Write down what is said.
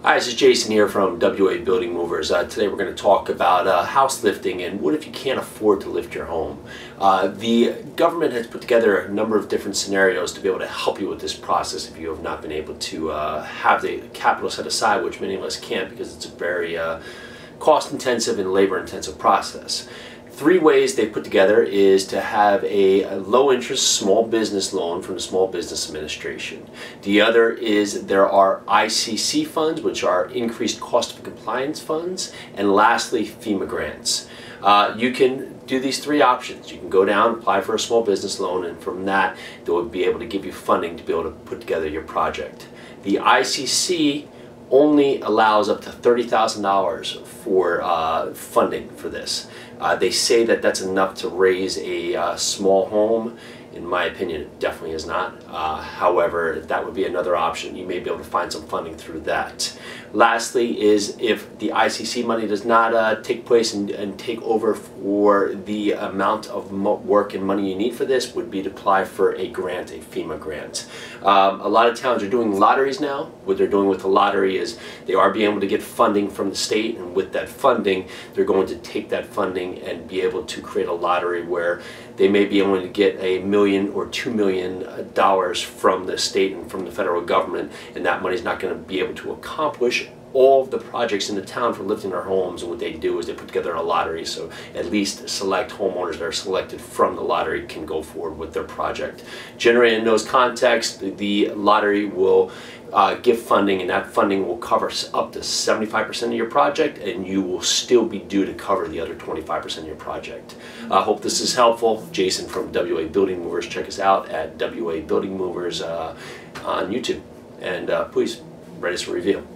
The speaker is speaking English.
Hi, this is Jason here from W.A. Building Movers. Today we're going to talk about house lifting and what if you can't afford to lift your home. The government has put together a number of different scenarios to be able to help you with this process if you have not been able to have the capital set aside, which many of us can't because it's a very cost-intensive and labor-intensive process. Three ways they put together is to have a low-interest small business loan from the Small Business Administration. The other is there are ICC funds, which are increased cost of compliance funds, and lastly, FEMA grants. You can do these three options. You can go down, apply for a small business loan, and from that, they will be able to give you funding to be able to put together your project. The ICC only allows up to $30,000 for funding for this. They say that that's enough to raise a small home. In my opinion, it definitely is not. However, that would be another option. You may be able to find some funding through that. Lastly is if the ICC money does not take place and take over for the amount of work and money you need for this, would be to apply for a grant, a FEMA grant. A lot of towns are doing lotteries now. What they're doing with the lottery is they are being able to get funding from the state, and with that funding, they're going to take that funding and be able to create a lottery where they may be able to get $1 million or $2 million from the state and from the federal government, and that money is not going to be able to accomplish all of the projects in the town for lifting their homes. And what they do is they put together a lottery, so at least select homeowners that are selected from the lottery can go forward with their project. Generally, in those contexts, the lottery will give funding, and that funding will cover up to 75% of your project, and you will still be due to cover the other 25% of your project. I hope this is helpful. Jason from W.A. Building Movers. Check us out at W.A. Building Movers on YouTube, and please write us a review.